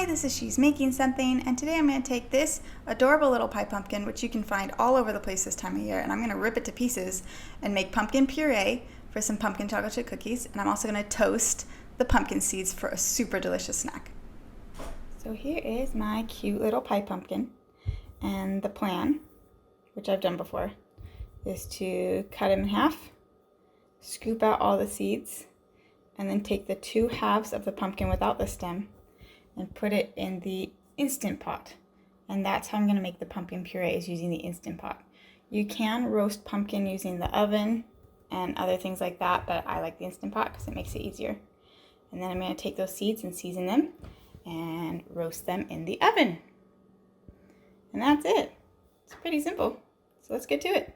this is She's Making Something, and today I'm going to take this adorable little pie pumpkin, which you can find all over the place this time of year, and I'm going to rip it to pieces and make pumpkin puree for some pumpkin chocolate chip cookies, and I'm also going to toast the pumpkin seeds for a super delicious snack. So here is my cute little pie pumpkin, and the plan, which I've done before, is to cut him in half, scoop out all the seeds, and then take the two halves of the pumpkin without the stem and put it in the Instant Pot. And that's how I'm going to make the pumpkin puree, is using the Instant Pot. You can roast pumpkin using the oven and other things like that, but I like the Instant Pot because it makes it easier. And then I'm going to take those seeds and season them and roast them in the oven. And that's it. It's pretty simple. So let's get to it.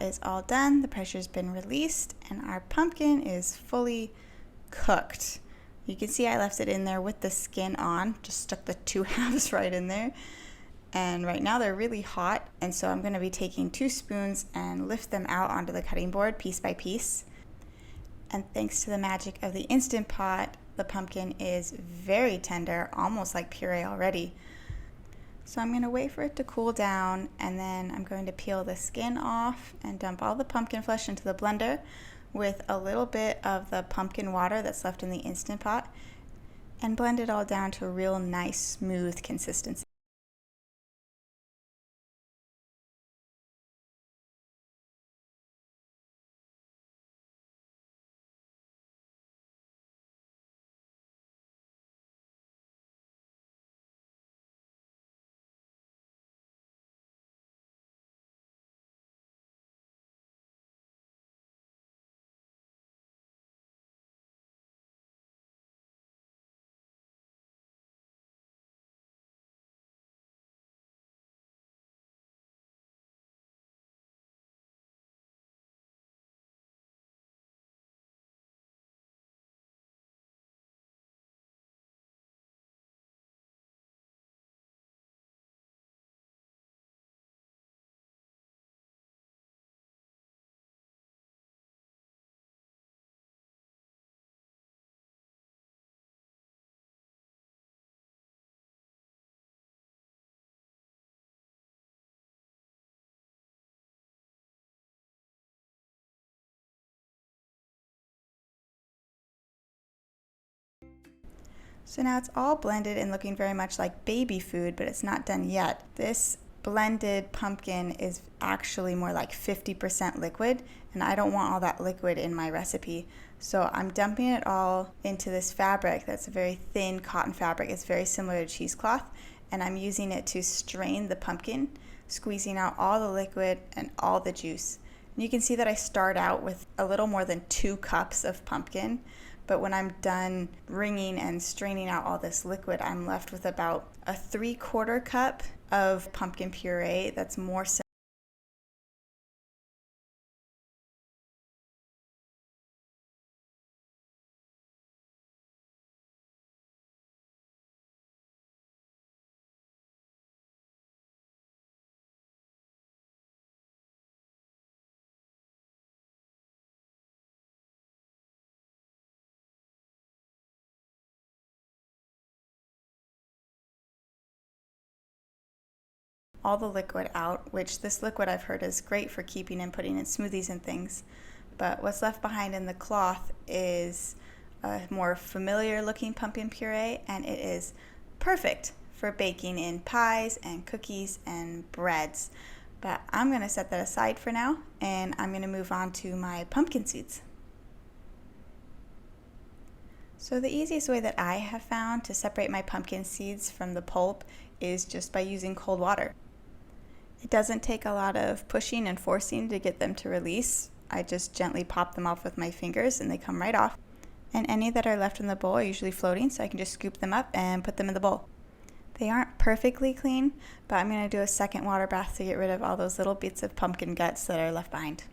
Is all done, the pressure's been released, and our pumpkin is fully cooked. You can see I left it in there with the skin on, just stuck the two halves right in there. And right now they're really hot, and so I'm going to be taking 2 spoons and lift them out onto the cutting board piece by piece. And thanks to the magic of the Instant Pot, the pumpkin is very tender, almost like puree already. So I'm going to wait for it to cool down, and then I'm going to peel the skin off and dump all the pumpkin flesh into the blender with a little bit of the pumpkin water that's left in the Instant Pot, and blend it all down to a real nice smooth consistency. So now it's all blended and looking very much like baby food, but it's not done yet. This blended pumpkin is actually more like 50% liquid, and I don't want all that liquid in my recipe. So I'm dumping it all into this fabric that's a very thin cotton fabric. It's very similar to cheesecloth, and I'm using it to strain the pumpkin, squeezing out all the liquid and all the juice. And you can see that I start out with a little more than 2 cups of pumpkin, but when I'm done wringing and straining out all this liquid, I'm left with about a 3/4 cup of pumpkin puree that's more similar. All the liquid out, which this liquid I've heard is great for keeping and putting in smoothies and things. But what's left behind in the cloth is a more familiar looking pumpkin puree, and it is perfect for baking in pies and cookies and breads. But I'm going to set that aside for now, and I'm going to move on to my pumpkin seeds. So the easiest way that I have found to separate my pumpkin seeds from the pulp is just by using cold water. It doesn't take a lot of pushing and forcing to get them to release. I just gently pop them off with my fingers and they come right off. And any that are left in the bowl are usually floating, so I can just scoop them up and put them in the bowl. They aren't perfectly clean, but I'm going to do a second water bath to get rid of all those little bits of pumpkin guts that are left behind.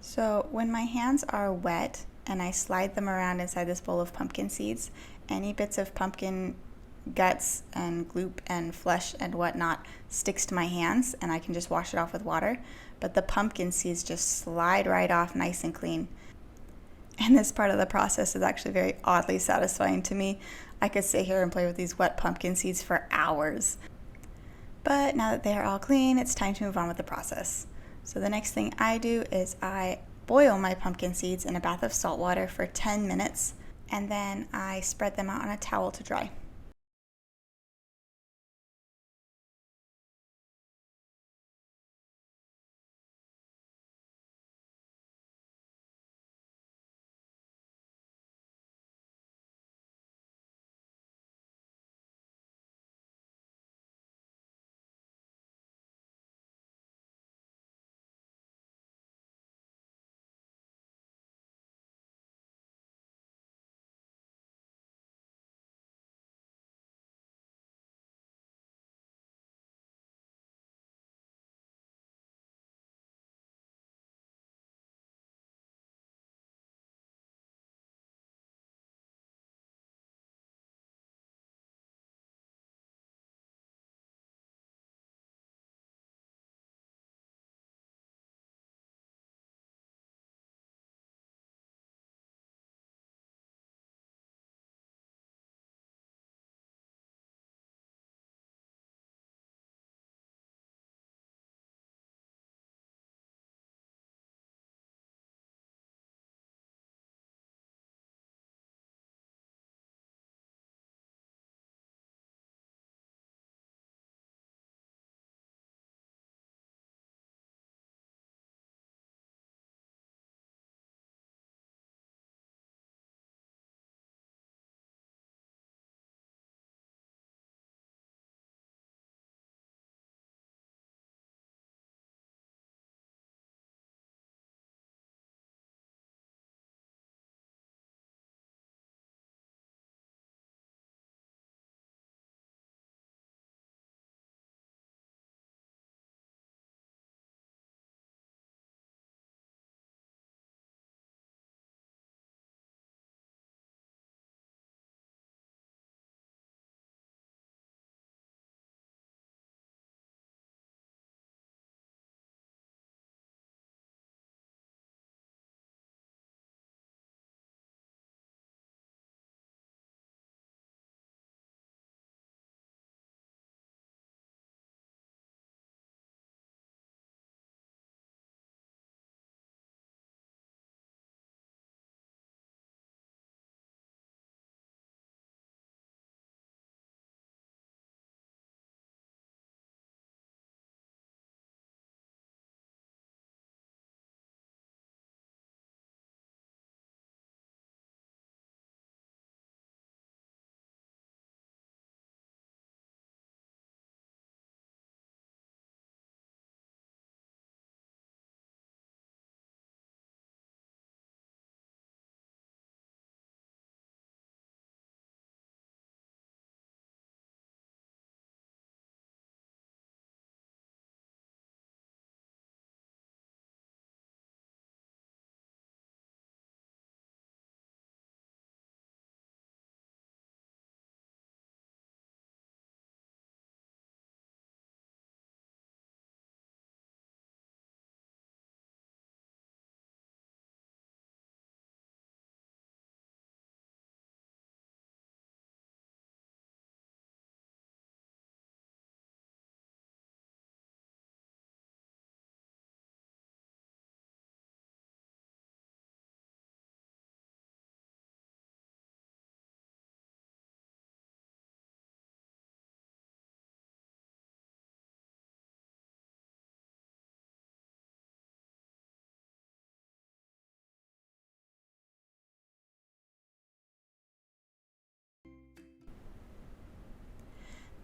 So when my hands are wet and I slide them around inside this bowl of pumpkin seeds, any bits of pumpkin guts and gloop and flesh and whatnot sticks to my hands, and I can just wash it off with water. But the pumpkin seeds just slide right off nice and clean. And this part of the process is actually very oddly satisfying to me. I could sit here and play with these wet pumpkin seeds for hours. But now that they are all clean, it's time to move on with the process. So the next thing I do is I boil my pumpkin seeds in a bath of salt water for 10 minutes, and then I spread them out on a towel to dry.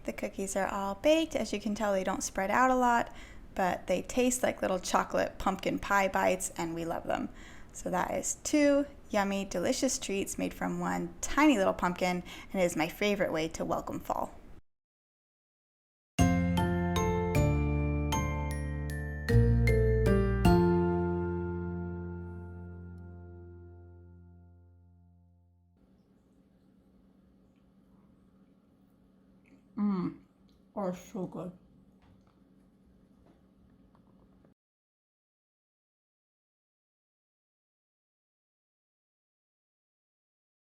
The cookies are all baked. As you can tell, they don't spread out a lot, but they taste like little chocolate pumpkin pie bites, and we love them. So that is 2 yummy, delicious treats made from one tiny little pumpkin, and it is my favorite way to welcome fall. Mmm, are so good.